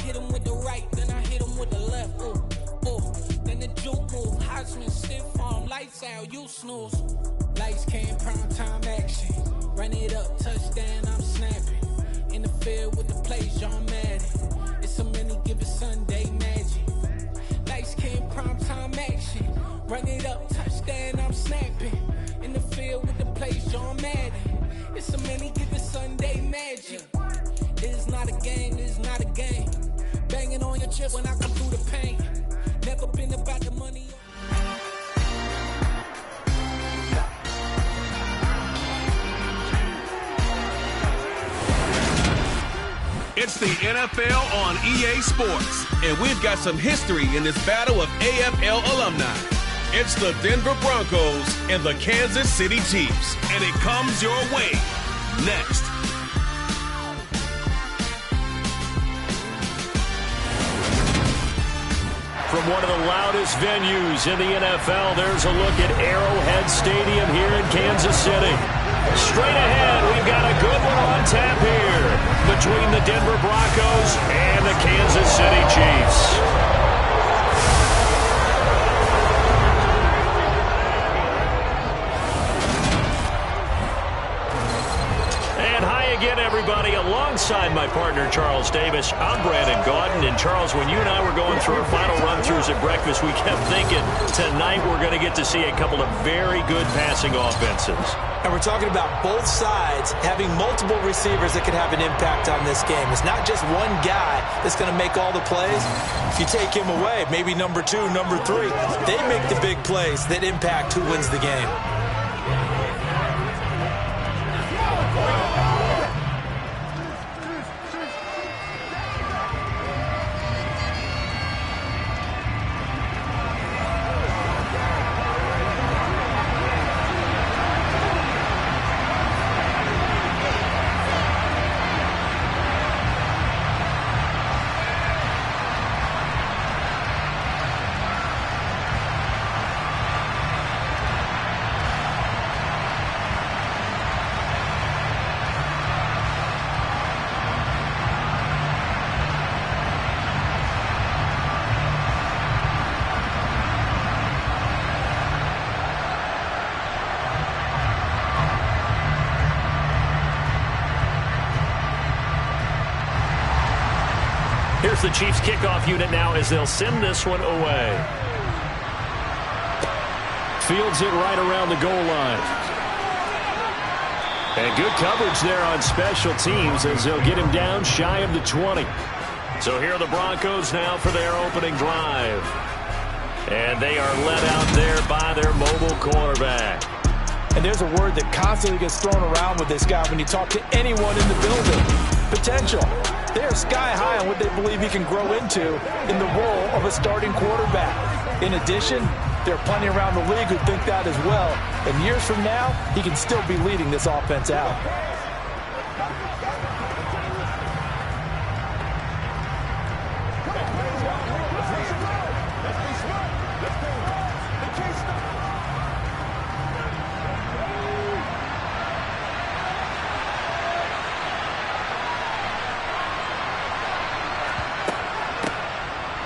hit him with the right, then I hit him with the left. Ooh, ooh. Then the juke move, Heisman, stiff arm, lights out, you snooze. Lights came, prime time action. Run it up, touchdown, I'm snapping. In the field with the plays, John Madden. It's a many given Sunday magic. Lights came, prime time action. Run it up, touchdown, I'm snapping. In the field with the plays, John Madden. It's a many given Sunday magic. It is not a game, it is not a game. Banging on your chest when I come through the pain. Never been about the money. It's the NFL on EA Sports, and we've got some history in this battle of AFL alumni. It's the Denver Broncos and the Kansas City Chiefs, and it comes your way next. From one of the loudest venues in the NFL, there's a look at Arrowhead Stadium here in Kansas City. Straight ahead, we've got a good one on tap here between the Denver Broncos and the Kansas City Chiefs. Again, everybody, alongside my partner, Charles Davis, I'm Brandon Gaudin. And, Charles, when you and I were going through our final run-throughs at breakfast, we kept thinking tonight we're going to get to see a couple of very good passing offenses. And we're talking about both sides having multiple receivers that could have an impact on this game. It's not just one guy that's going to make all the plays. If you take him away, maybe number 2, number 3, they make the big plays that impact who wins the game. Here's the Chiefs kickoff unit now as they'll send this one away. Fields it right around the goal line. And good coverage there on special teams as they'll get him down shy of the 20. So here are the Broncos now for their opening drive. And they are led out there by their mobile quarterback. And there's a word that constantly gets thrown around with this guy when you talk to anyone in the building. Potential. They are sky high on what they believe he can grow into in the role of a starting quarterback. In addition, there are plenty around the league who think that as well. And years from now, he can still be leading this offense out.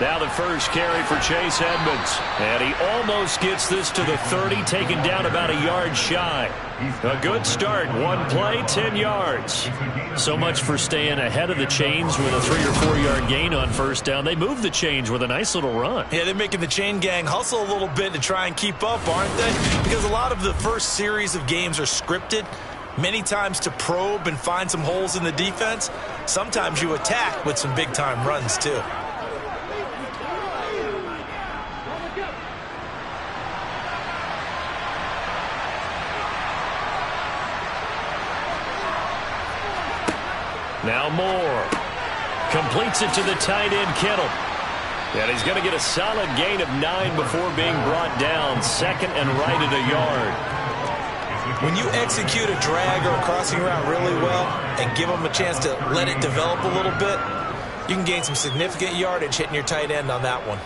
Now the first carry for Chase Edmonds. And he almost gets this to the 30, taken down about a yard shy. A good start. One play, 10 yards. So much for staying ahead of the chains with a 3 or 4 yard gain on first down. They move the chains with a nice little run. Yeah, they're making the chain gang hustle a little bit to try and keep up, aren't they? Because a lot of the first series of games are scripted. Many times to probe and find some holes in the defense. Sometimes you attack with some big-time runs, too. Now Moore completes it to the tight end, Kittle. And he's going to get a solid gain of 9 before being brought down. Second and right at a yard. When you execute a drag or a crossing route really well and give them a chance to let it develop a little bit, you can gain some significant yardage hitting your tight end on that one.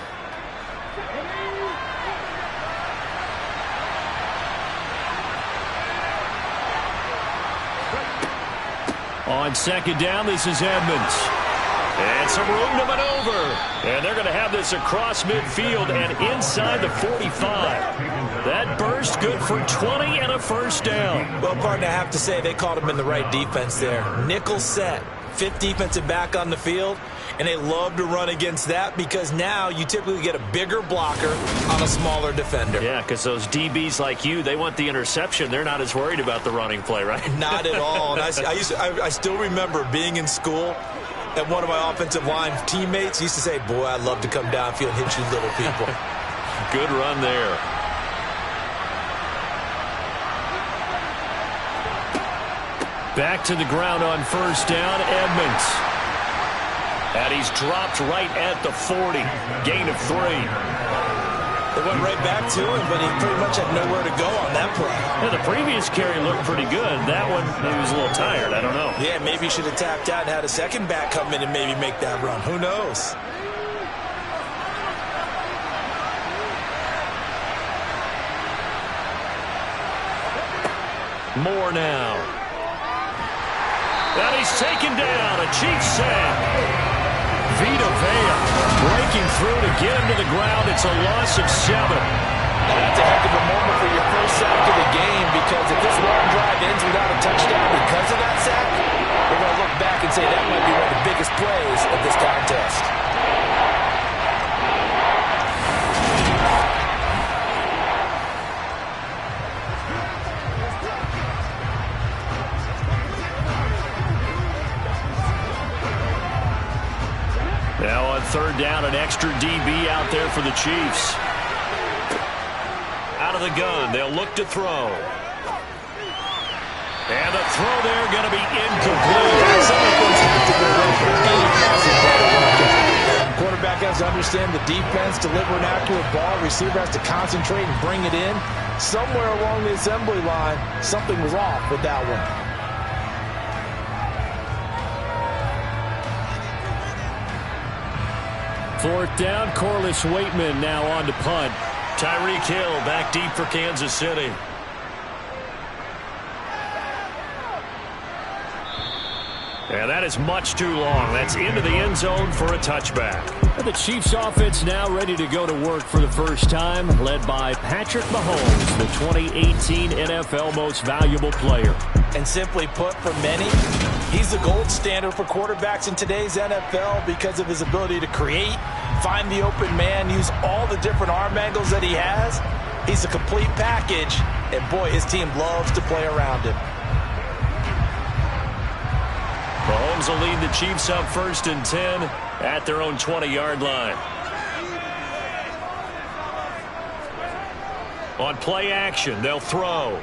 On second down, this is Edmonds. And some room to maneuver. And they're going to have this across midfield and inside the 45. That burst good for 20 and a first down. Well, partner, I have to say they caught him in the right defense there. Nickel set, fifth defensive back on the field, and they love to run against that because now you typically get a bigger blocker on a smaller defender. Yeah, because those DBs like you, they want the interception. They're not as worried about the running play, right? Not at all. And I still remember being in school, and one of my offensive line teammates used to say, boy, I'd love to come downfield and hit you little people. Good run there. Back to the ground on first down, Edmonds. And he's dropped right at the 40. Gain of 3. They went right back to him, but he pretty much had nowhere to go on that play. Yeah, the previous carry looked pretty good. That one, he was a little tired. I don't know. Yeah, maybe he should have tapped out and had a second back come in and maybe make that run. Who knows? More now. And he's taken down. A Chiefs sack. Vita Vea breaking through to get him to the ground. It's a loss of 7. That's a heck of a moment for your first sack of the game, because if this long drive ends without a touchdown because of that sack, we're going to look back and say that might be one of the biggest plays of this contest. Now on third down, an extra DB out there for the Chiefs. Out of the gun, they'll look to throw. And the throw there going to be incomplete. Quarterback has to understand the defense, deliver an accurate ball. Receiver has to concentrate and bring it in. Somewhere along the assembly line, something was off with that one. Fourth down, Corliss Waitman now on to punt. Tyreek Hill back deep for Kansas City. And that is much too long. That's into the end zone for a touchback. And the Chiefs offense now ready to go to work for the first time, led by Patrick Mahomes, the 2018 NFL Most Valuable Player. And simply put, for many, he's the gold standard for quarterbacks in today's NFL because of his ability to create, find the open man, use all the different arm angles that he has. He's a complete package, and boy, his team loves to play around him. Mahomes will lead the Chiefs up 1st and 10 at their own 20-yard line. On play action, they'll throw.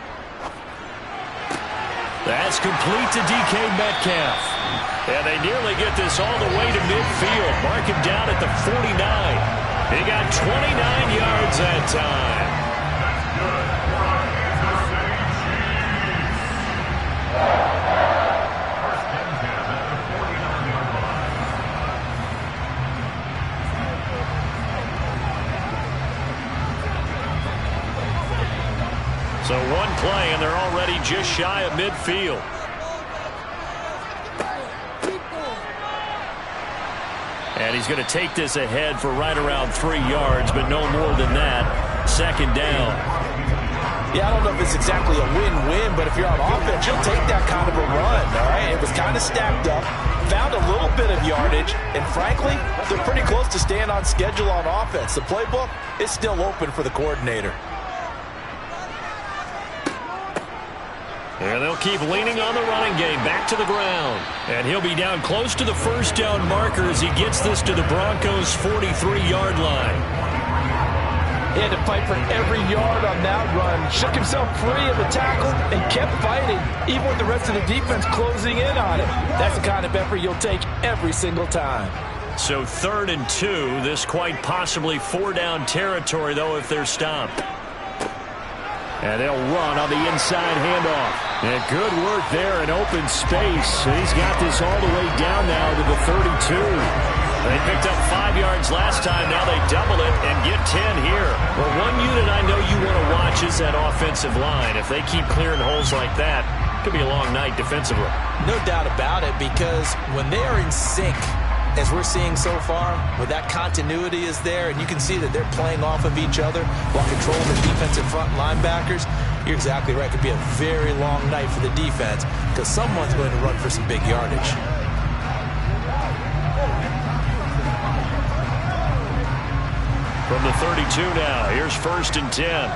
That's complete to DK Metcalf. And they nearly get this all the way to midfield. Mark him down at the 49. He got 29 yards that time. So one play, and they're already just shy of midfield. And he's going to take this ahead for right around 3 yards, but no more than that. Second down. Yeah, I don't know if it's exactly a win-win, but if you're on offense, you'll take that kind of a run, all right? It was kind of stacked up, found a little bit of yardage, and frankly, they're pretty close to staying on schedule on offense. The playbook is still open for the coordinator. And they'll keep leaning on the running game, back to the ground. And he'll be down close to the first down marker as he gets this to the Broncos' 43-yard line. He had to fight for every yard on that run. Shook himself free of the tackle and kept fighting, even with the rest of the defense closing in on him. That's the kind of effort you'll take every single time. So 3rd and 2, this quite possibly 4-down territory, though, if they're stopped. And they'll run on the inside handoff. And good work there in open space. And he's got this all the way down now to the 32. They picked up 5 yards last time. Now they double it and get 10 here. Well, one unit I know you want to watch is that offensive line. If they keep clearing holes like that, it could be a long night defensively. No doubt about it, because when they are in sync, as we're seeing so far, where that continuity is there, and you can see that they're playing off of each other while controlling the defensive front linebackers, you're exactly right. It could be a very long night for the defense because someone's going to run for some big yardage. From the 32 now, here's 1st and 10.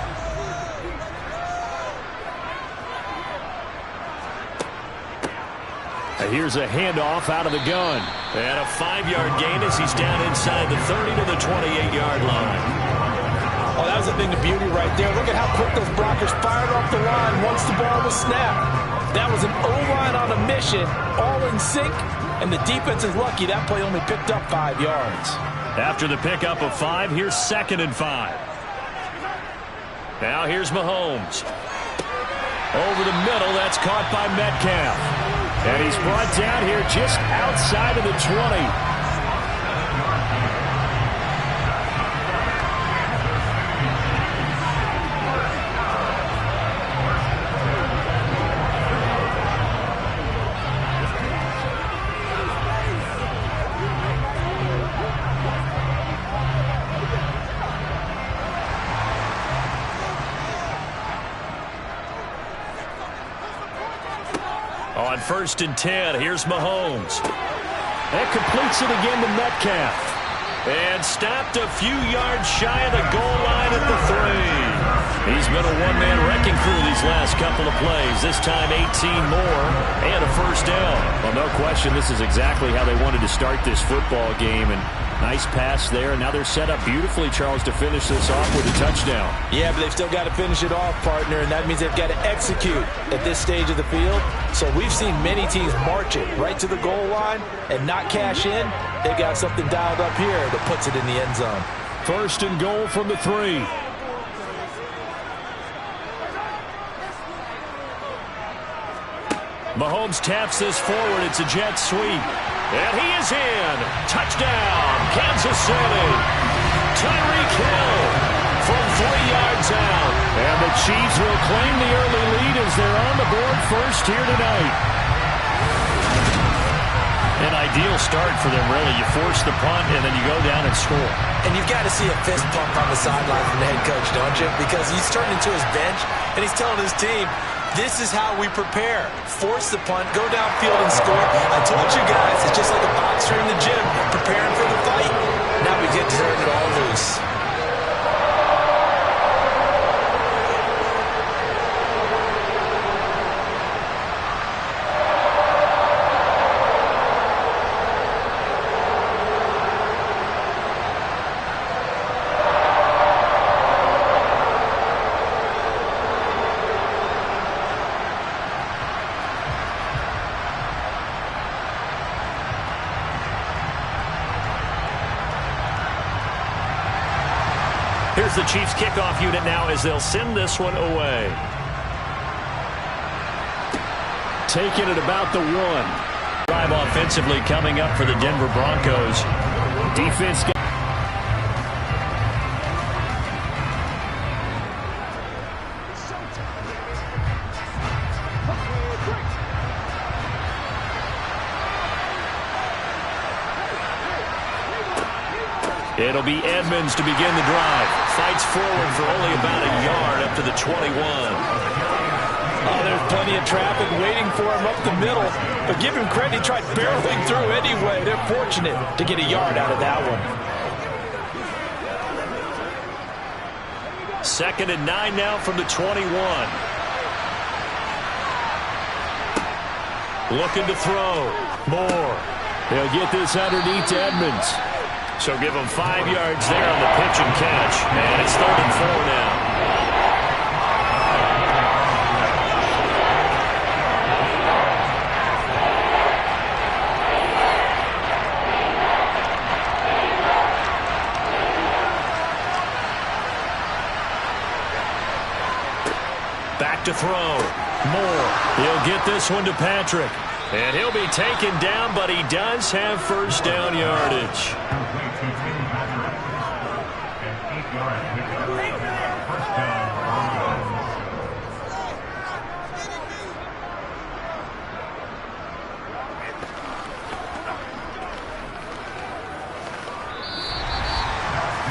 Here's a handoff out of the gun. And a 5-yard gain as he's down inside the 30 to the 28-yard line. Oh, that was a thing of beauty right there. Look at how quick those blockers fired off the line once the ball was snapped. That was an O-line on a mission, all in sync, and the defense is lucky that play only picked up 5 yards. After the pickup of 5, here's 2nd and 5. Now here's Mahomes. Over the middle, that's caught by Metcalf. And he's brought down here just outside of the 20. On 1st and 10, here's Mahomes. That completes it again to Metcalf. And stopped a few yards shy of the goal line at the 3. He's been a one-man wrecking crew these last couple of plays. This time 18 more and a 1st down. Well, no question, this is exactly how they wanted to start this football game. And nice pass there. And now they're set up beautifully, Charles, to finish this off with a touchdown. Yeah, but they've still got to finish it off, partner, and that means they've got to execute at this stage of the field. So we've seen many teams march it right to the goal line and not cash in. They've got something dialed up here that puts it in the end zone. 1st and goal from the 3. Mahomes taps this forward. It's a jet sweep. And he is in. Touchdown, Kansas City. Tyreek Hill from 3 yards out. And the Chiefs will claim the early lead as they're on the board first here tonight. An ideal start for them, really. You force the punt, and then you go down and score. And you've got to see a fist pump on the sideline from the head coach, don't you? Because he's turning to his bench, and he's telling his team, this is how we prepare. Force the punt, go downfield and score. I told you guys, it's just like a boxer in the gym preparing for the fight. Now we get to turn it all loose. Here's the Chiefs kickoff unit now as they'll send this one away. Taking it about the 1. Drive offensively coming up for the Denver Broncos. Defense. It'll be Edmonds to begin the drive. Fights forward for only about a yard up to the 21. Oh, there's plenty of traffic waiting for him up the middle. But give him credit, he tried barreling through anyway. They're fortunate to get a yard out of that one. 2nd and 9 now from the 21. Looking to throw. Moore. They'll get this underneath to Edmonds. So give him 5 yards there on the pitch and catch. And it's 3rd and 4 now. Back to throw. Moore. He'll get this one to Patrick. And he'll be taken down, but he does have 1st down yardage.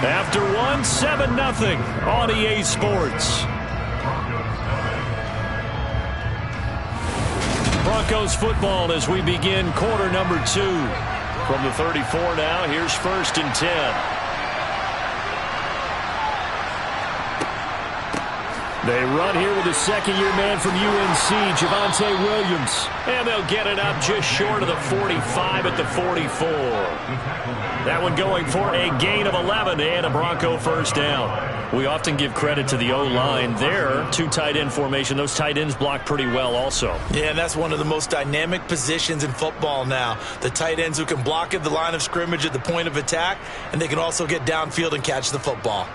After one, 7-0 on EA Sports. Broncos football as we begin quarter number 2. From the 34 now, here's 1st and 10. They run here with a second-year man from UNC, Javonte Williams. And they'll get it up just short of the 45 at the 44. That one going for a gain of 11 and a Bronco first down. We often give credit to the O-line there. 2 tight end formation. Those tight ends block pretty well also. Yeah, and that's one of the most dynamic positions in football now. The tight ends who can block at the line of scrimmage at the point of attack, and they can also get downfield and catch the football.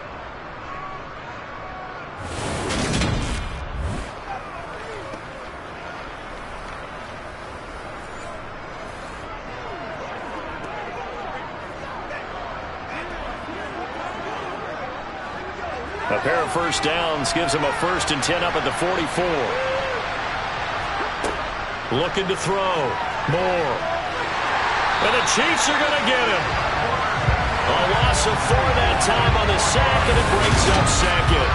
A pair of first downs gives him a 1st and 10 up at the 44. Looking to throw. Moore. And the Chiefs are going to get him. A loss of 4 that time on the sack, and it brings up second.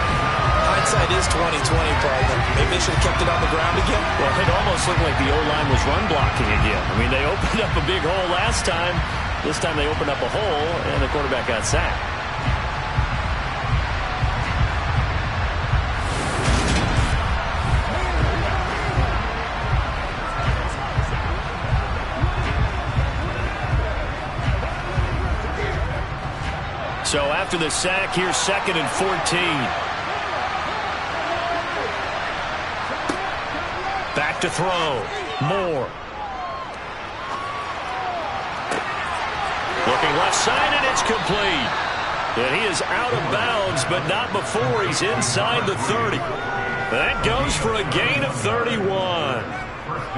Hindsight is 20/20, partner. Maybe they should have kept it on the ground again. Well, it almost looked like the O-line was run blocking again. I mean, they opened up a big hole last time. This time they opened up a hole, and the quarterback got sacked. So after the sack, here's 2nd and 14. Back to throw. Moore. Looking left side, and it's complete. And he is out of bounds, but not before he's inside the 30. That goes for a gain of 31.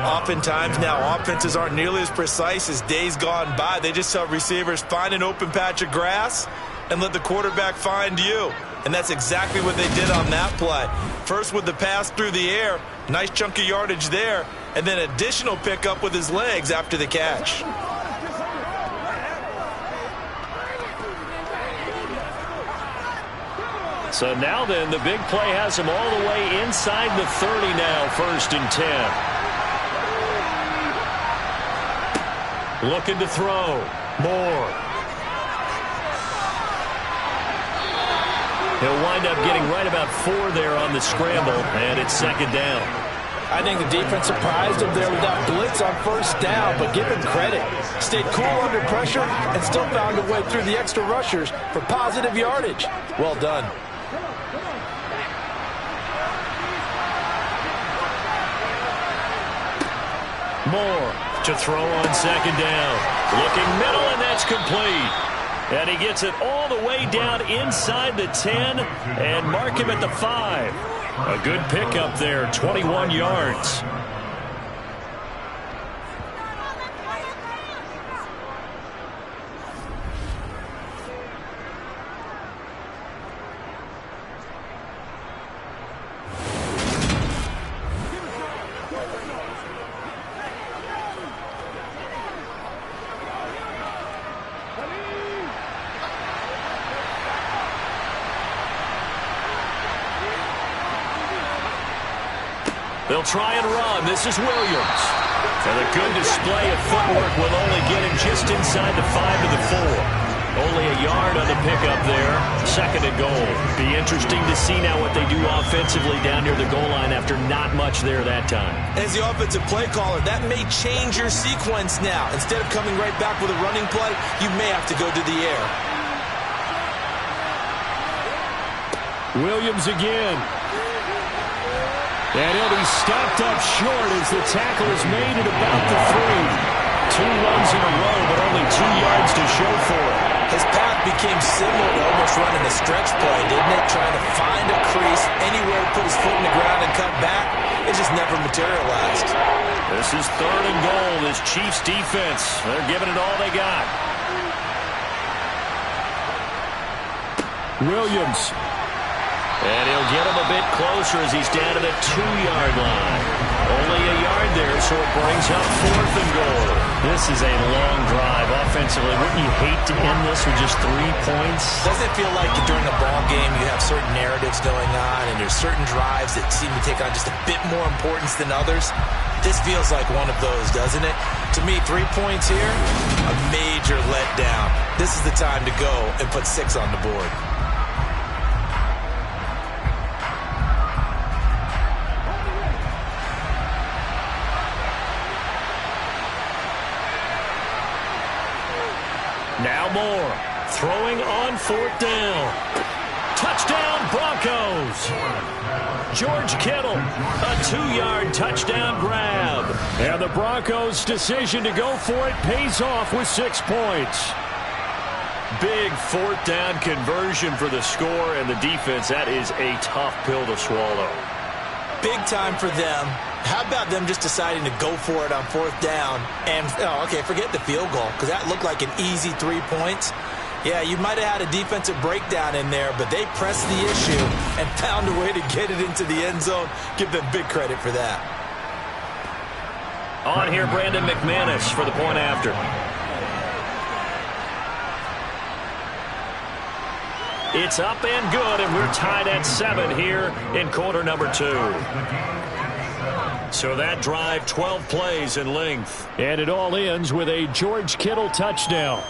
Oftentimes now, offenses aren't nearly as precise as days gone by. They just have receivers find an open patch of grass and let the quarterback find you. And that's exactly what they did on that play. First with the pass through the air, nice chunk of yardage there, and then additional pickup with his legs after the catch. So now then, the big play has him all the way inside the 30 now, 1st and 10. Looking to throw. Moore. He'll wind up getting right about 4 there on the scramble, and it's 2nd down. I think the defense surprised him there with that blitz on 1st down, but give him credit. Stayed cool under pressure and still found a way through the extra rushers for positive yardage. Well done. Moore to throw on 2nd down. Looking middle, and that's complete. And he gets it all the way down inside the 10 and mark him at the 5. A good pickup there, 21 yards. They'll try and run. This is Williams. And a good display of footwork will only get him just inside the 5 to the 4. Only a yard on the pickup there. 2nd and goal. Be interesting to see now what they do offensively down near the goal line after not much there that time. As the offensive play caller, that may change your sequence now. Instead of coming right back with a running play, you may have to go to the air. Williams again. And he'll be stopped up short as the tackle is made at about the 3. 2 runs in a row, but only 2 yards to show for it. His path became similar to almost running a stretch play, didn't it? Trying to find a crease, anywhere to put his foot in the ground and cut back. It just never materialized. This is 3rd and goal. This Chiefs defense, they're giving it all they got. Williams. And he'll get him a bit closer as he's down to the 2-yard line. Only a yard there, so it brings up 4th and goal. This is a long drive offensively. Wouldn't you hate to end this with just 3 points? Doesn't it feel like during a ball game you have certain narratives going on and there's certain drives that seem to take on just a bit more importance than others? This feels like one of those, doesn't it? To me, 3 points here, a major letdown. This is the time to go and put 6 on the board. Now more. Throwing on 4th down. Touchdown, Broncos. George Kittle, a 2-yard touchdown grab. And the Broncos' decision to go for it pays off with 6 points. Big 4th down conversion for the score, and the defense, that is a tough pill to swallow. Big time for them. How about them just deciding to go for it on 4th down? And, forget the field goal, because that looked like an easy 3 points. Yeah, you might have had a defensive breakdown in there, but they pressed the issue and found a way to get it into the end zone. Give them big credit for that. On here, Brandon McManus for the point after. It's up and good, and we're tied at 7 here in quarter number 2. So that drive, 12 plays in length. And it all ends with a George Kittle touchdown.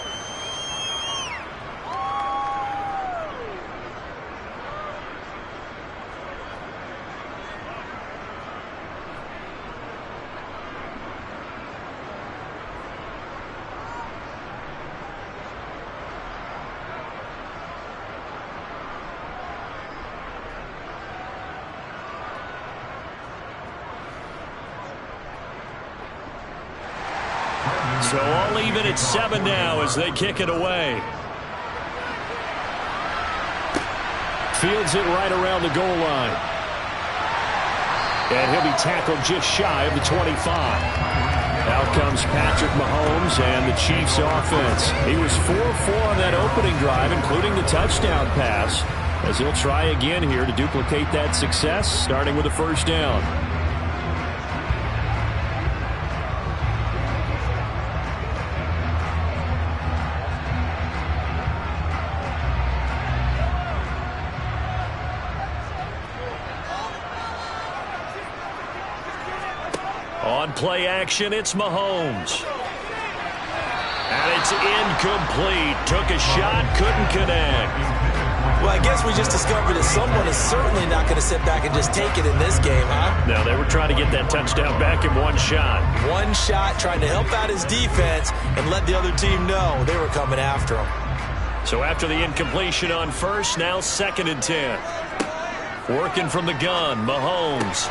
So all even at 7 now as they kick it away. Fields it right around the goal line. And he'll be tackled just shy of the 25. Out comes Patrick Mahomes and the Chiefs offense. He was 4-4 on that opening drive, including the touchdown pass, as he'll try again here to duplicate that success, starting with a 1st down. On play action, it's Mahomes. And it's incomplete. Took a shot, couldn't connect. Well, I guess we just discovered that someone is certainly not going to sit back and just take it in this game, huh? No, they were trying to get that touchdown back in one shot. One shot, trying to help out his defense and let the other team know they were coming after him. So after the incompletion on 1st, now 2nd and 10. Working from the gun, Mahomes.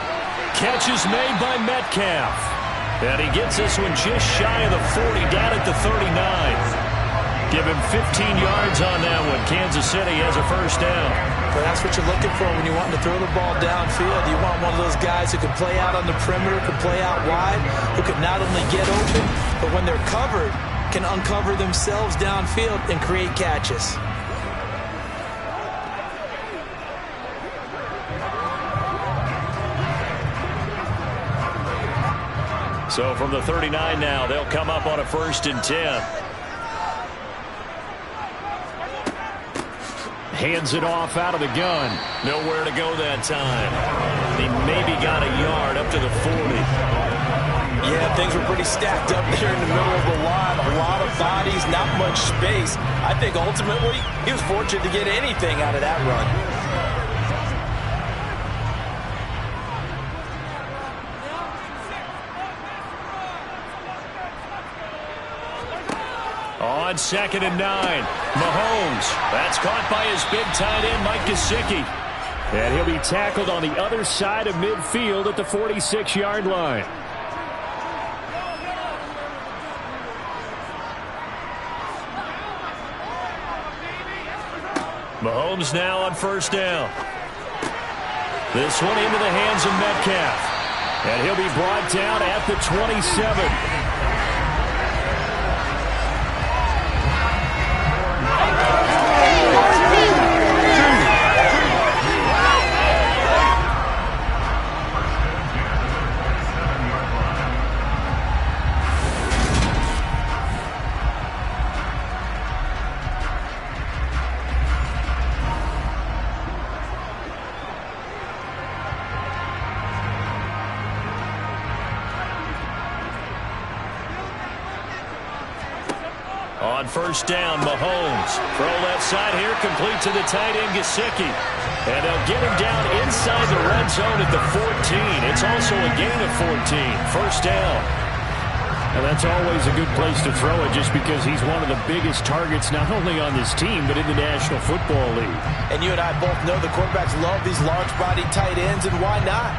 Catch is made by Metcalf. And he gets this one just shy of the 40, down at the 39. Give him 15 yards on that one. Kansas City has a 1st down. But that's what you're looking for when you want to throw the ball downfield. You want one of those guys who can play out on the perimeter, can play out wide, who can not only get open, but when they're covered, can uncover themselves downfield and create catches. So from the 39 now, they'll come up on a 1st and 10. Hands it off out of the gun. Nowhere to go that time. He maybe got a yard up to the 40. Yeah, things were pretty stacked up there in the middle of the line. A lot of bodies, not much space. I think ultimately he was fortunate to get anything out of that run. On 2nd and 9, Mahomes. That's caught by his big tight end, Mike Gesicki. And he'll be tackled on the other side of midfield at the 46-yard line. Mahomes now on 1st down. This one into the hands of Metcalf. And he'll be brought down at the 27. On first down, Mahomes. Throw left side here, complete to the tight end, Gesicki. And they'll get him down inside the red zone at the 14. It's also a gain of 14. First down. And that's always a good place to throw it just because he's one of the biggest targets not only on this team but in the National Football League. And you and I both know the quarterbacks love these large-bodied tight ends, and why not?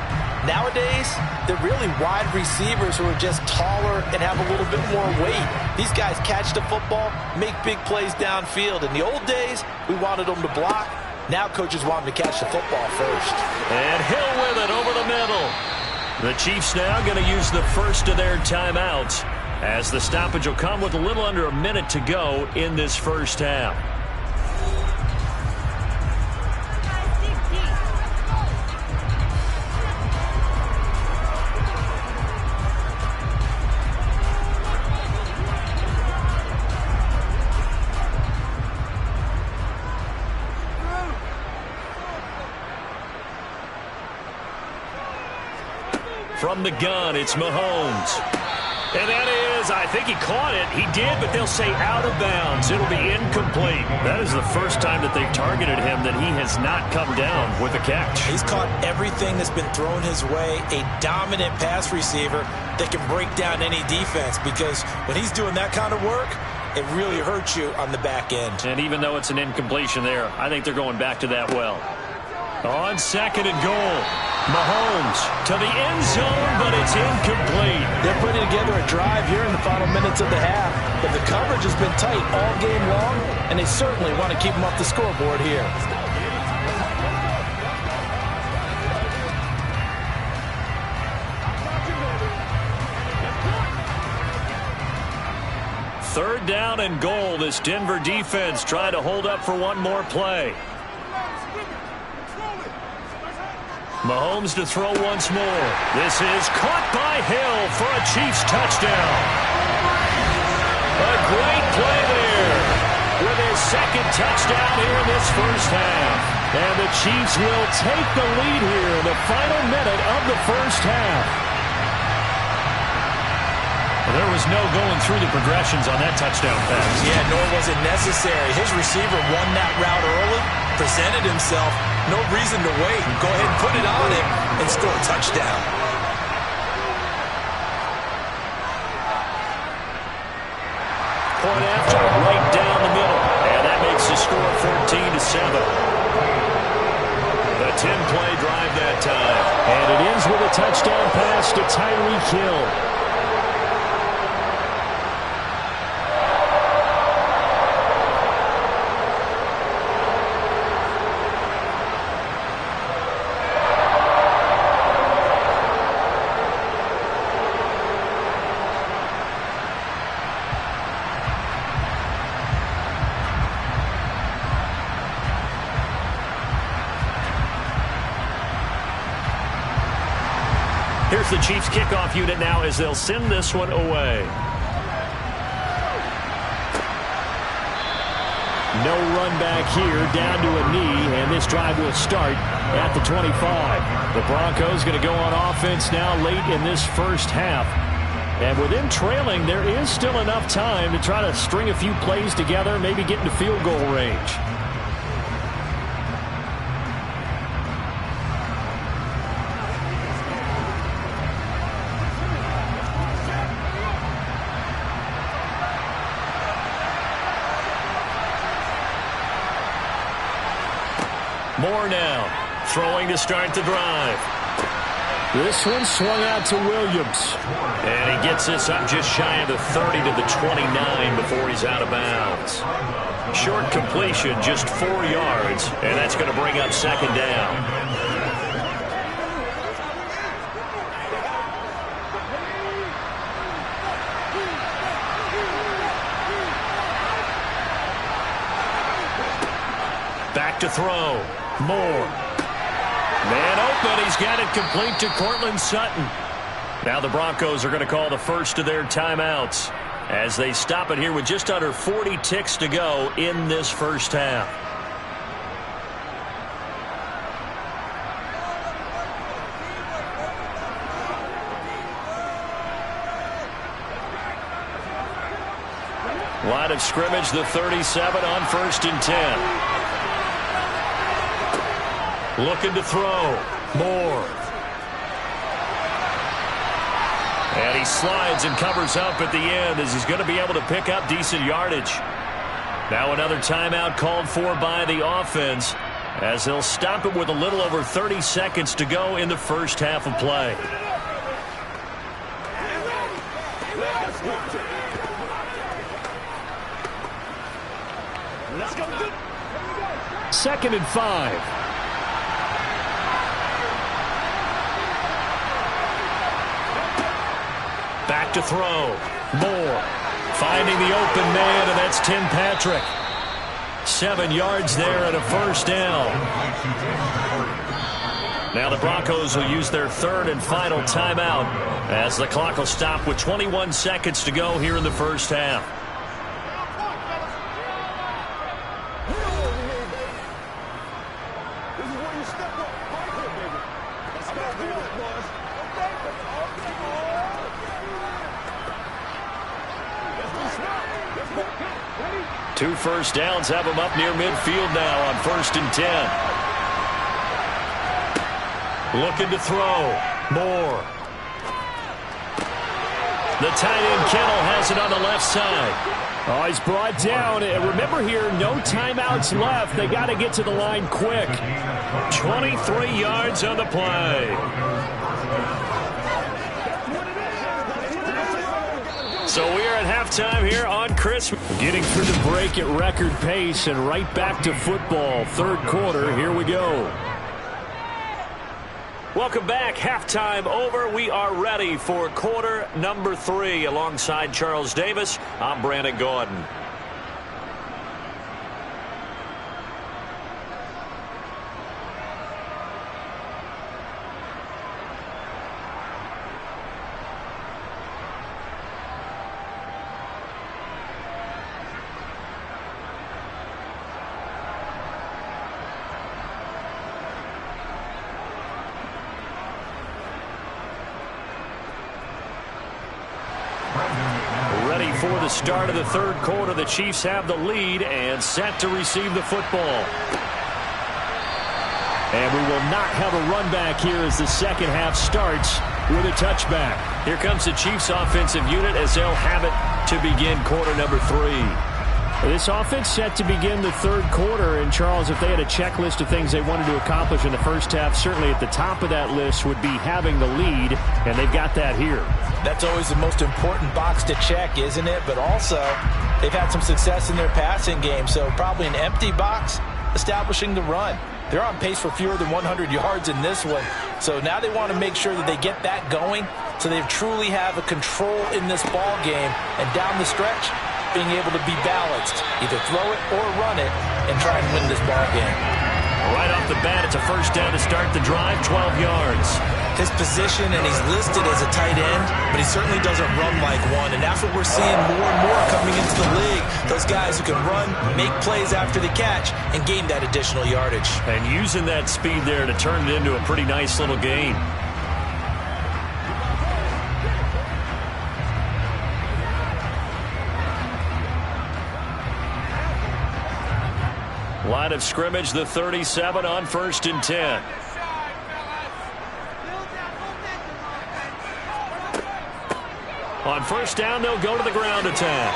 Nowadays, they're really wide receivers who are just taller and have a little bit more weight. These guys catch the football, make big plays downfield. In the old days, we wanted them to block. Now coaches want them to catch the football first. And Hill with it over the middle. The Chiefs now going to use the first of their timeouts as the stoppage will come with a little under a minute to go in this first half. From the gun, it's Mahomes. And that is, I think he caught it. He did, but they'll say out of bounds. It'll be incomplete. That is the first time that they've targeted him that he has not come down with a catch. He's caught everything that's been thrown his way. A dominant pass receiver that can break down any defense, because when he's doing that kind of work, it really hurts you on the back end. And even though it's an incompletion there, I think they're going back to that well. On second and goal, Mahomes to the end zone, but it's incomplete. They're putting together a drive here in the final minutes of the half, but the coverage has been tight all game long, and they certainly want to keep them off the scoreboard here. Third down and goal. This Denver defense trying to hold up for one more play. Mahomes to throw once more. This is caught by Hill for a Chiefs touchdown. A great play there with his second touchdown here in this first half. And the Chiefs will take the lead here in the final minute of the first half. Well, there was no going through the progressions on that touchdown pass. Yeah, nor was it necessary. His receiver won that route early, presented himself. No reason to wait. Go ahead and put it on him and score a touchdown. Point after, right down the middle. And that makes the score 14-7. The 10-play drive that time. And it ends with a touchdown pass to Tyreek Hill. Here's the Chiefs kickoff unit now as they'll send this one away. No run back here, down to a knee, and this drive will start at the 25. The Broncos going to go on offense now late in this first half. And with them trailing, there is still enough time to try to string a few plays together, maybe get into field goal range. Moore now, throwing to start the drive. This one swung out to Williams. And he gets this up just shy of the 30 to the 29 before he's out of bounds. Short completion, just 4 yards, and that's going to bring up second down. Back to throw. Moore. Man open. He's got it complete to Cortland Sutton. Now the Broncos are going to call the first of their timeouts as they stop it here with just under 40 ticks to go in this first half. Line of scrimmage, the 37 on 1st and 10. Looking to throw. Moore. And he slides and covers up at the end as he's going to be able to pick up decent yardage. Now another timeout called for by the offense as they'll stop it with a little over 30 seconds to go in the first half of play. Second and 5. Back to throw. Moore finding the open man, and that's Tim Patrick. 7 yards there and a first down. Now the Broncos will use their third and final timeout as the clock will stop with 21 seconds to go here in the first half. Two first downs have him up near midfield now on 1st and 10. Looking to throw. Moore. The tight end Kittle has it on the left side. Oh, he's brought down. Remember here, no timeouts left. They got to get to the line quick. 23 yards on the play. So we are at halftime here on Christmas. Getting through the break at record pace and right back to football. Third quarter, here we go. Welcome back. Halftime over. We are ready for quarter number 3. Alongside Charles Davis, I'm Brandon Gordon. For the start of the third quarter, the Chiefs have the lead and set to receive the football. And we will not have a run back here as the second half starts with a touchback. Here comes the Chiefs offensive unit as they'll have it to begin quarter number 3. This offense set to begin the third quarter. And, Charles, if they had a checklist of things they wanted to accomplish in the first half, certainly at the top of that list would be having the lead, and they've got that here. That's always the most important box to check, isn't it? But also, they've had some success in their passing game, so probably an empty box establishing the run. They're on pace for fewer than 100 yards in this one, so now they want to make sure that they get that going so they truly have a control in this ball game, and down the stretch, being able to be balanced, either throw it or run it, and try and win this ball game. Right off the bat, it's a first down to start the drive, 12 yards. His position, and he's listed as a tight end, but he certainly doesn't run like one, and that's what we're seeing more and more coming into the league. Those guys who can run, make plays after the catch, and gain that additional yardage. And using that speed there to turn it into a pretty nice little gain. Line of scrimmage, the 37 on 1st and 10. On first down, they'll go to the ground attack.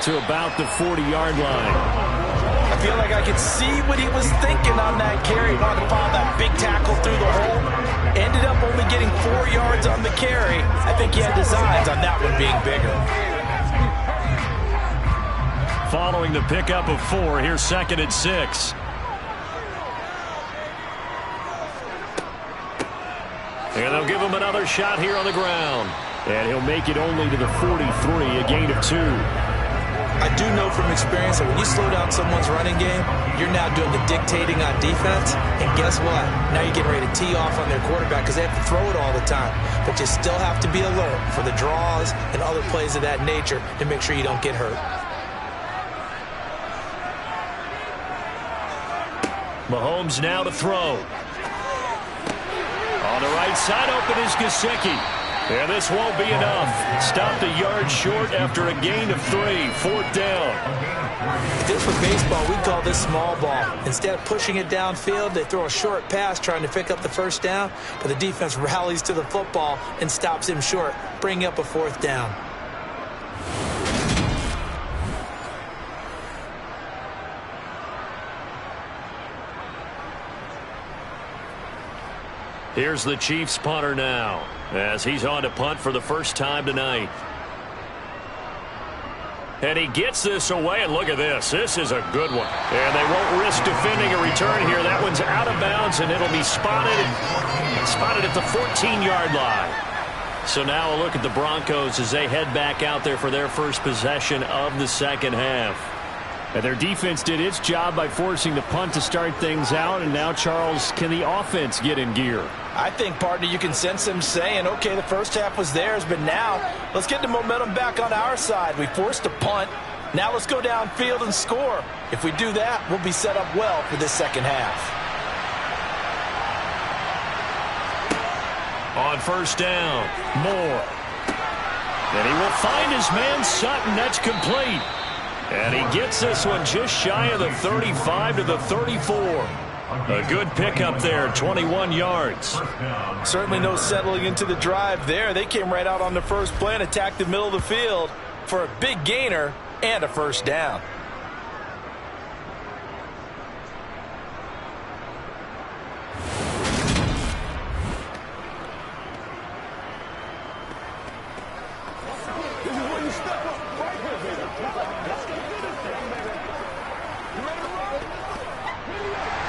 To about the 40-yard line. I feel like I could see what he was thinking on that carry. Wanted to follow that big tackle through the hole. Ended up only getting 4 yards on the carry. I think he had designs on that one being bigger. Following the pickup of 4, here's 2nd and 6. And they'll give him another shot here on the ground. And he'll make it only to the 43, a gain of 2. I do know from experience that when you slow down someone's running game, you're now doing the dictating on defense. And guess what? Now you're getting ready to tee off on their quarterback because they have to throw it all the time. But you still have to be alert for the draws and other plays of that nature to make sure you don't get hurt. Mahomes now to throw. On the right side, open is Gesicki. And this won't be enough. Stopped a yard short after a gain of 3. 4th down. If this were baseball, we'd call this small ball. Instead of pushing it downfield, they throw a short pass trying to pick up the 1st down, but the defense rallies to the football and stops him short, bringing up a 4th down. Here's the Chiefs punter now, as he's on to punt for the first time tonight. And he gets this away, and look at this. This is a good one. And they won't risk defending a return here. That one's out of bounds, and it'll be spotted at the 14-yard line. So now a look at the Broncos as they head back out there for their first possession of the second half. And their defense did its job by forcing the punt to start things out, and now, Charles, can the offense get in gear? I think, partner, you can sense them saying, okay, the first half was theirs, but now let's get the momentum back on our side. We forced a punt. Now let's go downfield and score. If we do that, we'll be set up well for this second half. On 1st down, Moore. And he will find his man Sutton. That's complete. And he gets this one just shy of the 35 to the 34. A good pickup there, 21 yards. Certainly no settling into the drive there. They came right out on the first play and attacked the middle of the field for a big gainer and a 1st down.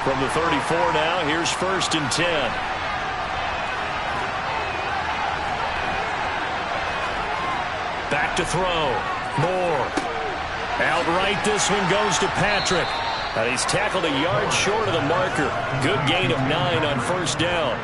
From the 34 now, here's 1st and 10. Back to throw. Moore. Outright, this one goes to Patrick. And he's tackled a yard short of the marker. Good gain of 9 on 1st down.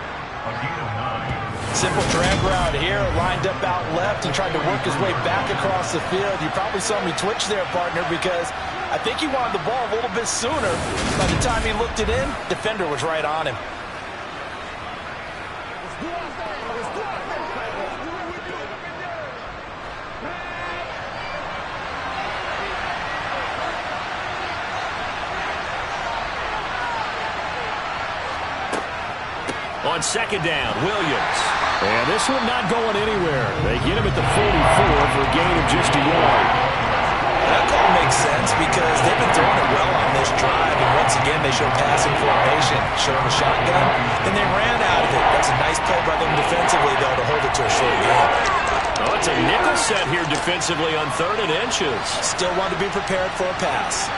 Simple drag route here, lined up out left and tried to work his way back across the field. You probably saw me twitch there, partner, because I think he wanted the ball a little bit sooner. By the time he looked it in, defender was right on him. On 2nd down, Williams. And this one not going anywhere. They get him at the 44 for a gain of just a yard. That call makes sense because they've been throwing it well on this drive, and once again they show passing formation, showing the shotgun, then they ran out of it. That's a nice play by them defensively, though, to hold it to a short gain. Oh, it's a nickel set here defensively on 3rd and inches. Still want to be prepared for a pass.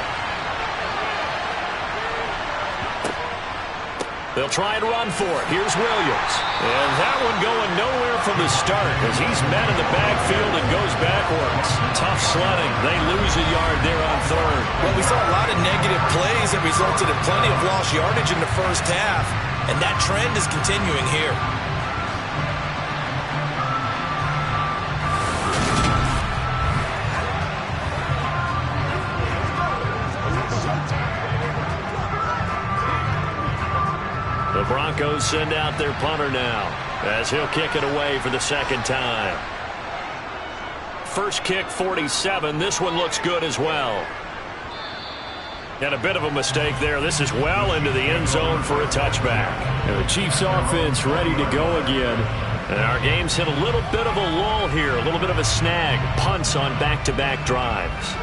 They'll try and run for it. Here's Williams. And that one going nowhere from the start as he's met in the backfield and goes backwards. Tough sledding. They lose a yard there on 3rd. Well, we saw a lot of negative plays that resulted in plenty of lost yardage in the first half, and that trend is continuing here. The Broncos send out their punter now as he'll kick it away for the 2nd time. First kick, 47. This one looks good as well. And a bit of a mistake there. This is well into the end zone for a touchback. And the Chiefs offense ready to go again. And our game's hit a little bit of a lull here, a little bit of a snag. Punts on back-to-back drives.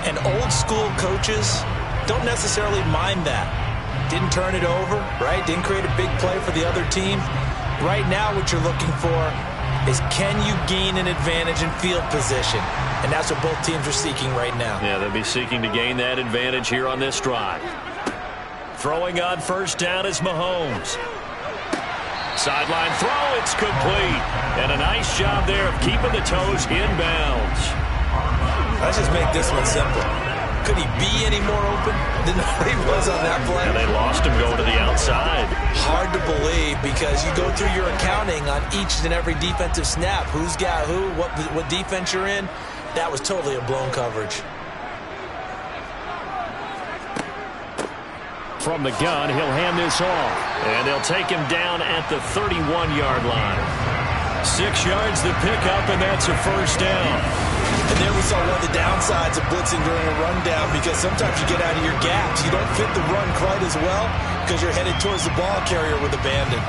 And old school coaches don't necessarily mind that. Didn't turn it over, right? Didn't create a big play for the other team. Right now what you're looking for is, can you gain an advantage in field position? And that's what both teams are seeking right now. Yeah, they'll be seeking to gain that advantage here on this drive. Throwing on 1st down is Mahomes. Sideline throw, it's complete. And a nice job there of keeping the toes inbounds. Let's just make this one simple. Could he be any more open than he was on that play? And they lost him going to the outside. Hard to believe because you go through your accounting on each and every defensive snap. Who's got who, what defense you're in. That was totally a blown coverage. From the gun, he'll hand this off. And they'll take him down at the 31-yard line. 6 yards the pickup, and that's a first down. And there we saw one of the downsides of blitzing during a rundown, because sometimes you get out of your gaps. You don't fit the run quite as well because you're headed towards the ball carrier with abandon.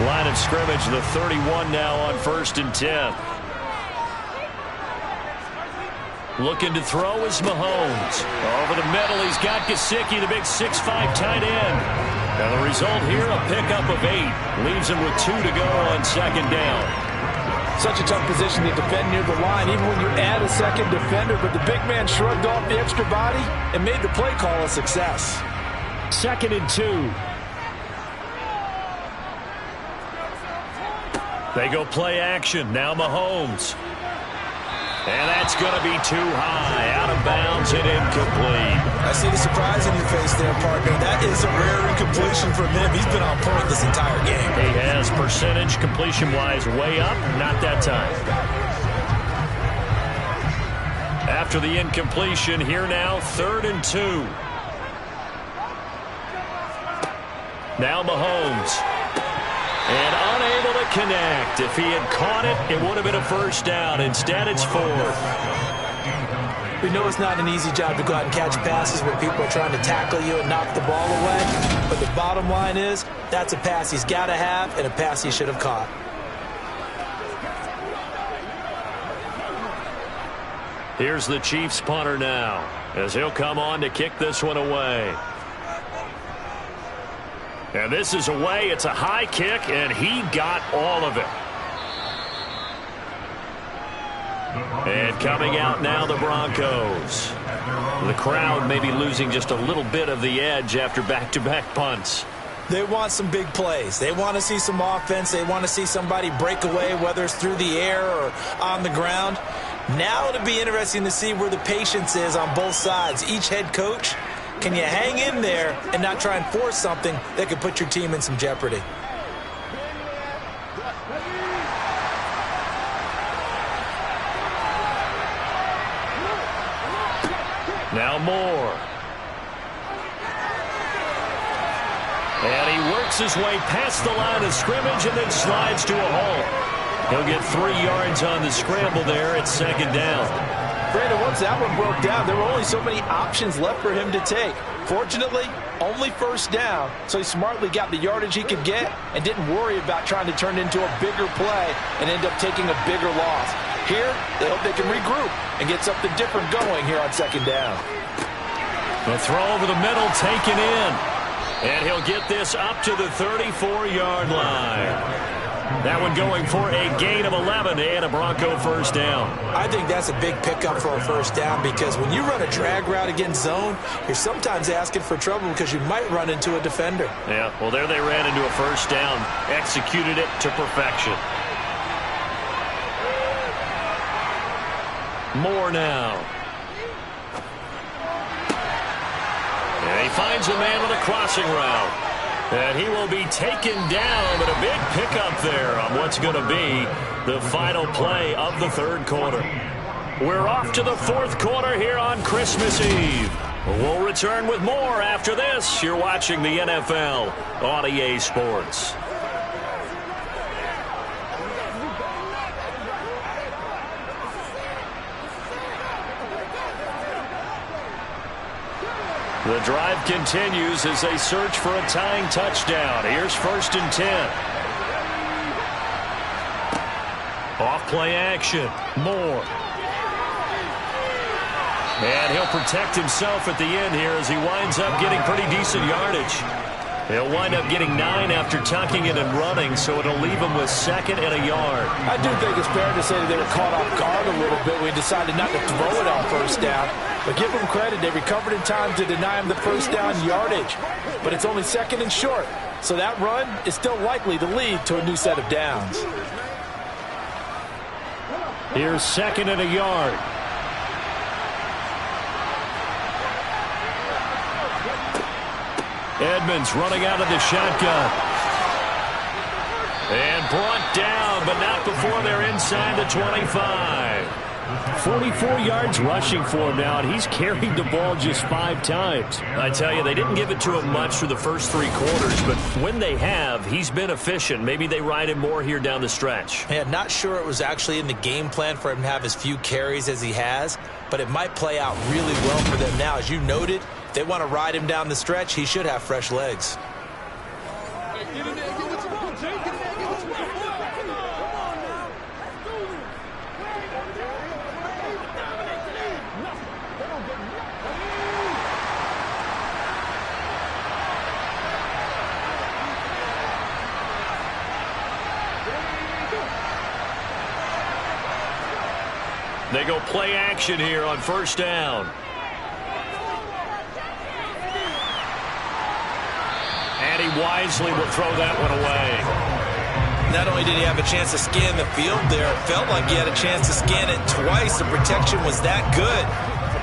Line of scrimmage, the 31 now on 1st and 10. Looking to throw is Mahomes. Over the middle, he's got Gesicki, the big 6'5" tight end. And the result here, a pickup of 8. Leaves him with 2 to go on 2nd down. Such a tough position to defend near the line, even when you add a second defender. But the big man shrugged off the extra body and made the play call a success. 2nd and 2. They go play action. Now Mahomes. And that's going to be too high. Out of bounds and incomplete. I see the surprise in your face there, partner. That is a rare incompletion from him. He's been on point this entire game. He has percentage completion-wise way up. Not that time. After the incompletion, here now, 3rd and 2. Now Mahomes. And unable to connect. If he had caught it, it would have been a first down. Instead, it's 4. We know it's not an easy job to go out and catch passes when people are trying to tackle you and knock the ball away. But the bottom line is, that's a pass he's got to have and a pass he should have caught. Here's the Chiefs punter now, as he'll come on to kick this one away. And this is away. It's a high kick, and he got all of it. And coming out now, the Broncos. The crowd may be losing just a little bit of the edge after back-to-back punts. They want some big plays. They want to see some offense. They want to see somebody break away, whether it's through the air or on the ground. Now it'll be interesting to see where the patience is on both sides. Each head coach, can you hang in there and not try and force something that could put your team in some jeopardy? Now Moore. And he works his way past the line of scrimmage and then slides to a halt. He'll get 3 yards on the scramble there at 2nd down. Brandon, once that one broke down, there were only so many options left for him to take. Fortunately, only first down, so he smartly got the yardage he could get and didn't worry about trying to turn it into a bigger play and end up taking a bigger loss. Here, they hope they can regroup and get something different going here on 2nd down. The throw over the middle taken in. And he'll get this up to the 34-yard line. That one going for a gain of 11 and a Bronco first down. I think that's a big pickup for a first down, because when you run a drag route against zone, you're sometimes asking for trouble because you might run into a defender. Yeah, well, there they ran into a first down, executed it to perfection. Moore now. And he finds a man with a crossing route. And he will be taken down, but a big pickup there on what's going to be the final play of the 3rd quarter. We're off to the 4th quarter here on Christmas Eve. We'll return with more after this. You're watching the NFL on EA Sports. The drive continues as they search for a tying touchdown. Here's 1st and 10. Off play action. Moore. And he'll protect himself at the end here as he winds up getting pretty decent yardage. He'll wind up getting 9 after tucking it and running, so it'll leave him with 2nd and a yard. I do think it's fair to say that they were caught off guard a little bit when he decided not to throw it on first down. But give them credit, they recovered in time to deny him the first down yardage. But it's only 2nd and short, so that run is still likely to lead to a new set of downs. Here's 2nd and a yard. Edmonds running out of the shotgun. And brought down, but not before they're inside the 25. 44 yards rushing for him now, and he's carried the ball just 5 times. I tell you, they didn't give it to him much through the first 3 quarters, but when they have, he's been efficient. Maybe they ride him more here down the stretch. Yeah, not sure it was actually in the game plan for him to have as few carries as he has, but it might play out really well for them now. As you noted, if they want to ride him down the stretch, he should have fresh legs. They go play action here on first down. And he wisely will throw that one away. Not only did he have a chance to scan the field there, it felt like he had a chance to scan it twice. The protection was that good.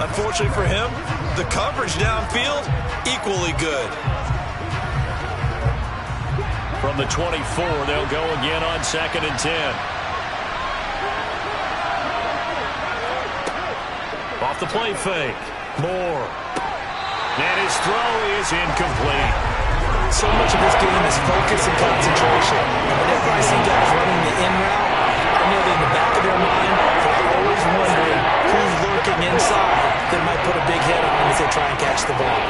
Unfortunately for him, the coverage downfield, equally good. From the 24, they'll go again on 2nd and 10. Off the play fake. Moore. And his throw is incomplete. So much of this game is focus and concentration. Whenever I see guys running the in route, I know that in the back of their mind, they're always wondering who's lurking inside that might put a big hit on them as they try and catch the ball.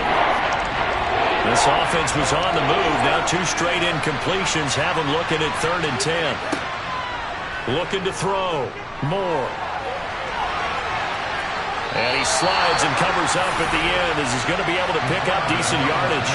This offense was on the move. Now 2 straight incompletions have them looking at 3rd and 10. Looking to throw. Moore. And he slides and covers up at the end as he's going to be able to pick up decent yardage.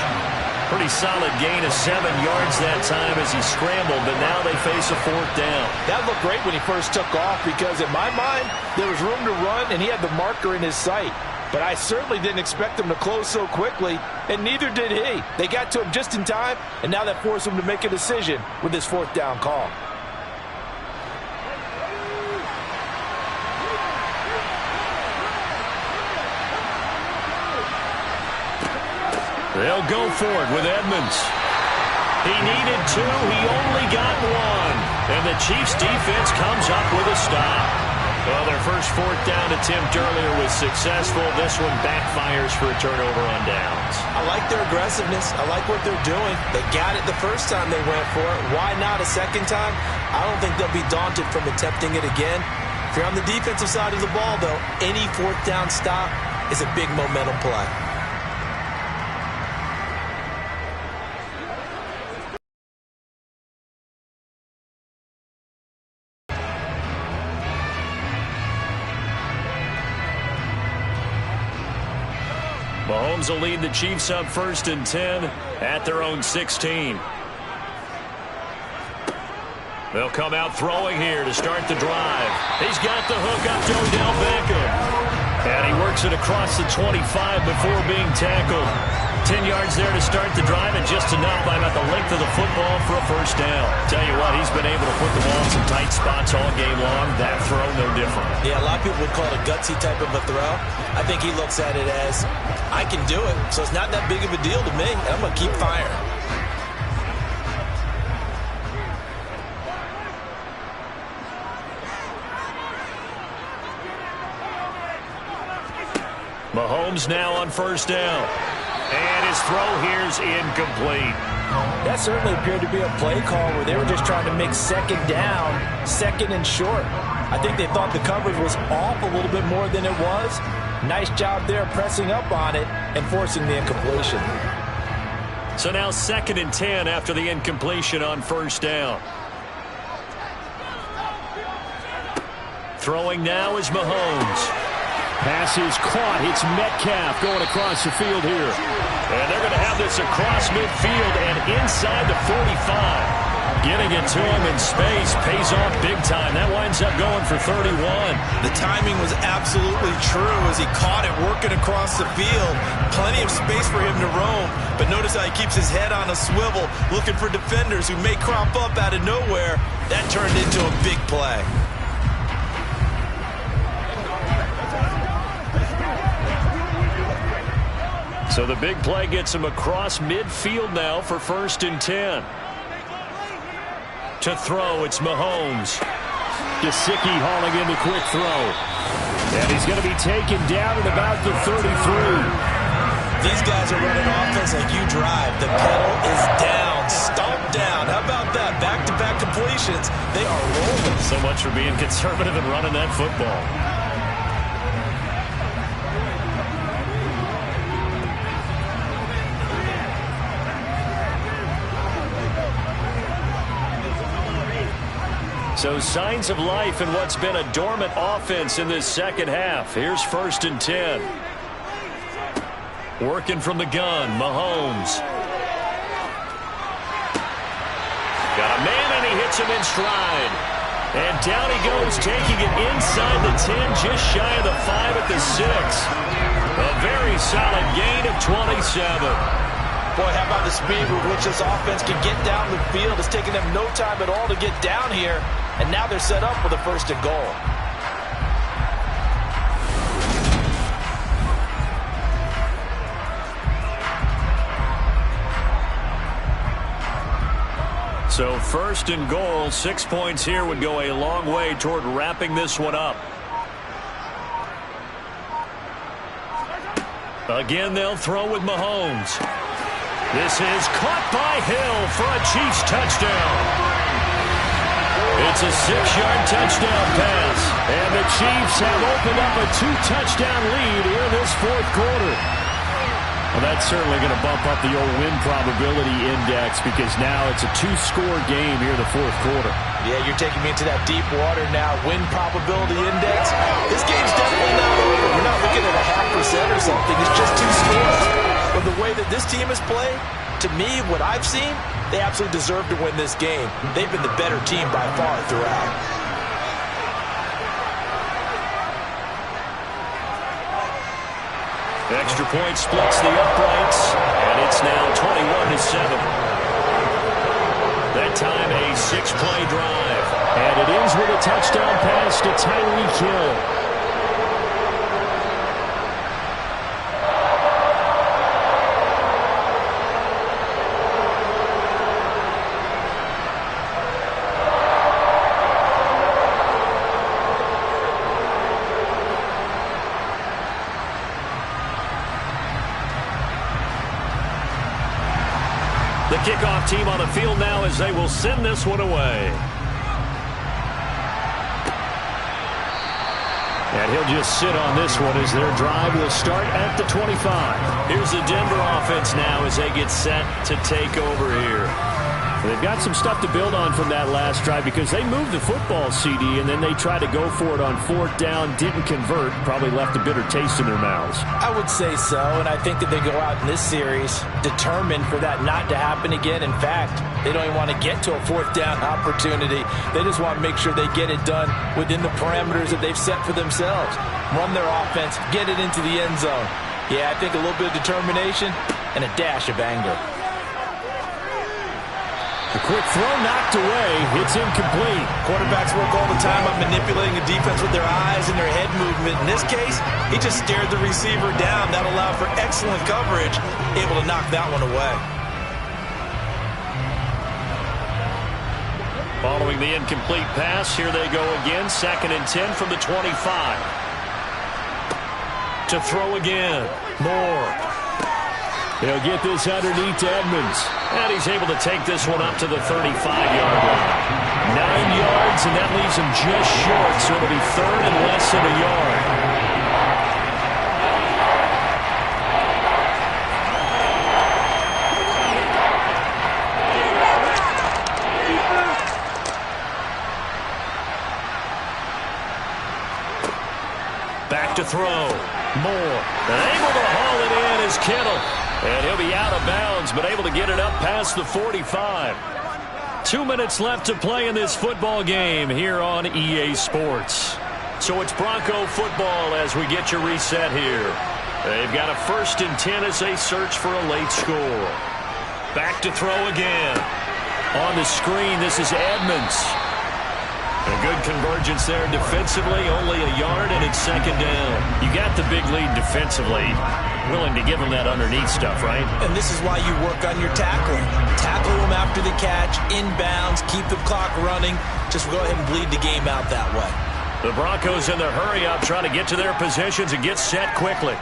Pretty solid gain of 7 yards that time as he scrambled, but now they face a 4th down. That looked great when he first took off because in my mind, there was room to run and he had the marker in his sight. But I certainly didn't expect him to close so quickly, and neither did he. They got to him just in time, and now that forced him to make a decision with his 4th down call. They'll go for it with Edmonds. He needed 2. He only got 1. And the Chiefs defense comes up with a stop. Well, their first 4th down attempt earlier was successful. This one backfires for a turnover on downs. I like their aggressiveness. I like what they're doing. They got it the first time they went for it. Why not a second time? I don't think they'll be daunted from attempting it again. If you're on the defensive side of the ball, though, any 4th down stop is a big momentum play. Mahomes will lead the Chiefs up 1st and 10 at their own 16. They'll come out throwing here to start the drive. He's got the hook up to Odell Beckham. And he works it across the 25 before being tackled. 10 yards there to start the drive, and just enough by about the length of the football for a first down. Tell you what, he's been able to put the ball in some tight spots all game long. That throw, no different. Yeah, a lot of people would call it a gutsy type of a throw. I think he looks at it as, I can do it, so it's not that big of a deal to me, and I'm going to keep firing. Mahomes now on first down. And his throw here's incomplete. That certainly appeared to be a play call where they were just trying to make 2nd down, 2nd and short. I think they thought the coverage was off a little bit more than it was. Nice job there pressing up on it and forcing the incompletion. So now 2nd and 10 after the incompletion on first down. Throwing now is Mahomes. Pass is caught. It's Metcalf going across the field here. And they're going to have this across midfield and inside the 45. Getting it to him in space pays off big time. That winds up going for 31. The timing was absolutely true as he caught it working across the field. Plenty of space for him to roam. But notice how he keeps his head on a swivel looking for defenders who may crop up out of nowhere. That turned into a big play. So the big play gets him across midfield now for 1st and 10. To throw, it's Mahomes. Gesicki hauling in the quick throw. And he's going to be taken down at about the 33. These guys are running offense like you drive. The pedal is down, stomped down. How about that? Back-to-back completions. They are rolling. So much for being conservative and running that football. So signs of life in what's been a dormant offense in this second half. Here's 1st and 10. Working from the gun, Mahomes. Got a man, and he hits him in stride. And down he goes, taking it inside the 10, just shy of the 5 at the 6. A very solid gain of 27. Boy, how about the speed with which this offense can get down the field? It's taking them no time at all to get down here. And now they're set up for the 1st and goal. So 1st and goal, 6 points here would go a long way toward wrapping this one up. Again, they'll throw with Mahomes. This is caught by Hill for a Chiefs touchdown. It's a 6-yard touchdown pass. And the Chiefs have opened up a 2-touchdown lead here in this 4th quarter. Well, that's certainly going to bump up the old win probability index because now it's a 2-score game here in the 4th quarter. Yeah, you're taking me into that deep water now. Win probability index. This game's definitely not over. We're not looking at a 0.5% or something. It's just 2 scores. But the way that this team has played, to me, what I've seen, they absolutely deserve to win this game. They've been the better team by far throughout. Extra point splits the uprights, and it's now 21-7. That time a 6-play drive, and it ends with a touchdown pass to Tyreek Hill. The kickoff team on the field now as they will send this one away. And he'll just sit on this one as their drive will start at the 25. Here's the Denver offense now as they get set to take over here. They've got some stuff to build on from that last drive because they moved the football, CD, and then they tried to go for it on 4th down, didn't convert, probably left a bitter taste in their mouths. I would say so, and I think that they go out in this series determined for that not to happen again. In fact, they don't even want to get to a 4th down opportunity. They just want to make sure they get it done within the parameters that they've set for themselves. Run their offense, get it into the end zone. Yeah, I think a little bit of determination and a dash of anger. The quick throw knocked away. It's incomplete. Quarterbacks work all the time on manipulating the defense with their eyes and their head movement. In this case, he just stared the receiver down. That allowed for excellent coverage, able to knock that one away. Following the incomplete pass, here they go again. 2nd and 10 from the 25. To throw again. Moore. He'll get this underneath to Edmonds. And he's able to take this one up to the 35-yard line. 9 yards, and that leaves him just short, so it'll be 3rd and less than a yard. Back to throw. Moore. And able to haul it in is Kittle. And he'll be out of bounds, but able to get it up past the 45. 2 minutes left to play in this football game here on EA Sports. So it's Bronco football as we get your reset here. They've got a 1st and 10 as they search for a late score. Back to throw again. On the screen, this is Edmonds. A good convergence there defensively, only a yard, and it's 2nd down. You got the big lead defensively. Willing to give them that underneath stuff, right? And this is why you work on your tackling. Tackle them after the catch, inbounds, keep the clock running. just go ahead and bleed the game out that way. The Broncos in the hurry-up trying to get to their positions and get set quickly.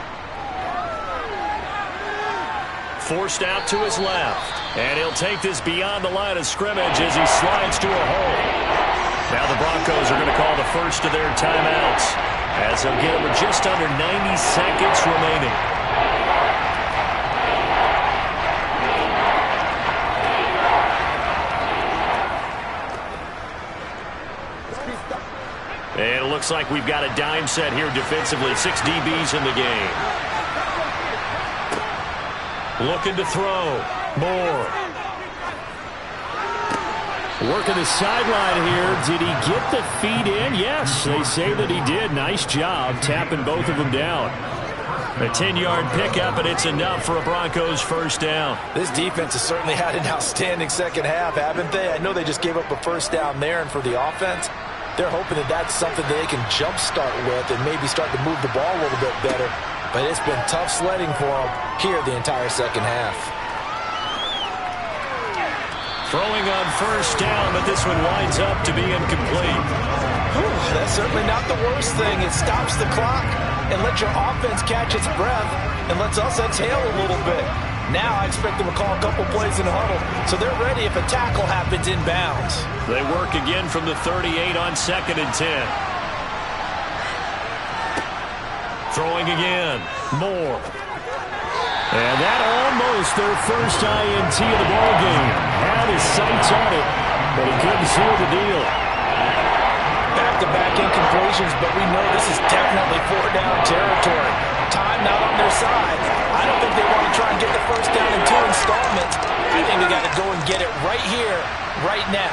Forced out to his left. And he'll take this beyond the line of scrimmage as he slides to a hole. Now the Broncos are going to call the first of their timeouts as they'll get it with just under 90 seconds remaining. And it looks like we've got a dime set here defensively. 6 DBs in the game. Looking to throw. Moore. Working the sideline here. Did he get the feet in? Yes, they say that he did. Nice job tapping both of them down. A 10-yard pickup, and it's enough for a Broncos first down. This defense has certainly had an outstanding second half, haven't they? I know they just gave up a first down there, and for the offense, they're hoping that that's something that they can jumpstart with and maybe start to move the ball a little bit better. But it's been tough sledding for them here the entire second half. Throwing on first down, but this one winds up to be incomplete. That's certainly not the worst thing. It stops the clock and lets your offense catch its breath and lets us exhale a little bit. Now I expect them to call a couple plays in the huddle, so they're ready if a tackle happens inbounds. They work again from the 38 on 2nd and 10. Throwing again. Moore. And that almost their first INT of the ballgame. Had his sights on it, but he couldn't seal the deal. Back-to-back incompletions, but we know this is definitely 4-down territory. Time not on their side. I don't think they want to try and get the first down in 2 installments. I think they got to go and get it right here, right now.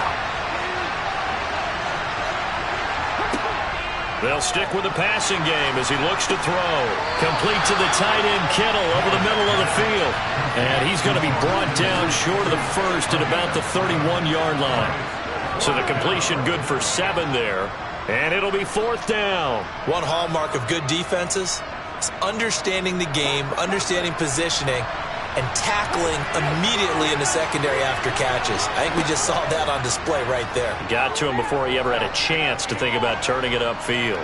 They'll stick with the passing game as he looks to throw. Complete to the tight end, Kittle, over the middle of the field. And he's going to be brought down short of the first at about the 31-yard line. So the completion good for 7 there. And it'll be 4th down. One hallmark of good defenses is understanding the game, understanding positioning, and tackling immediately in the secondary after catches. I think we just saw that on display right there. Got to him before he ever had a chance to think about turning it upfield.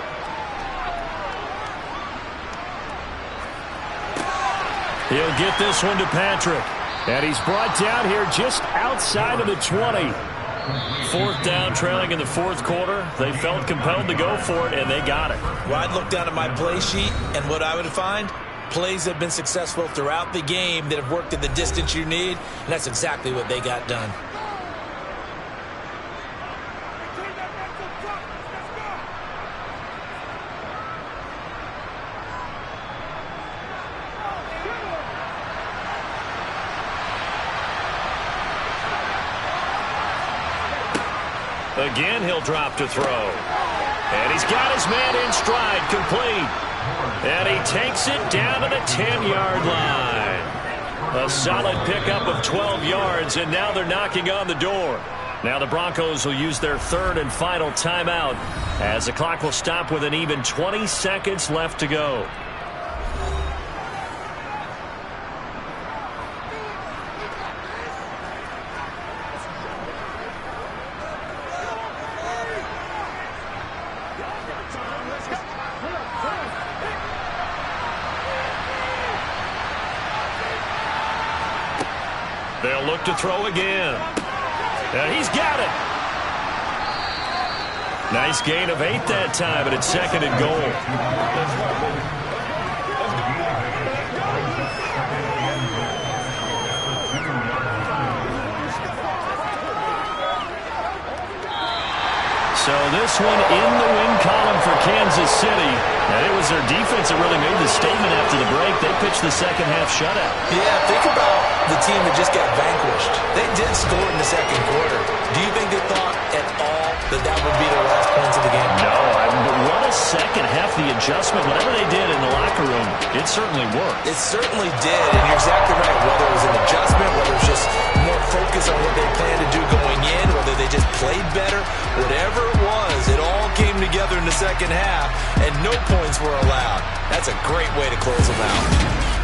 He'll get this one to Patrick. And he's brought down here just outside of the 20. 4th down, trailing in the 4th quarter. They felt compelled to go for it, and they got it. Well, I'd look down at my play sheet, and what I would find, plays that have been successful throughout the game that have worked at the distance you need, and that's exactly what they got done. Again, he'll drop to throw. And he's got his man in stride, complete. And he takes it down to the 10-yard line. A solid pickup of 12 yards, and now they're knocking on the door. Now the Broncos will use their 3rd and final timeout as the clock will stop with an even 20 seconds left to go. They'll look to throw again. And he's got it. Nice gain of 8 that time, but it's 2nd and goal. So this one in the win column for Kansas City. And it was their defense that really made the statement after the break. They pitched the second half shutout. Yeah, think about the team that just got vanquished. They did score in the 2nd quarter. Do you think they thought at all that that would be their last points of the game? No, but what a second half. The adjustment, whatever they did in the locker room, it certainly worked. It certainly did, and you're exactly right. Whether it was an adjustment, whether it was just more focus on what they planned to do going in, whether they just played better, whatever it was, it all came together in the second half, and no points were allowed. That's a great way to close them out.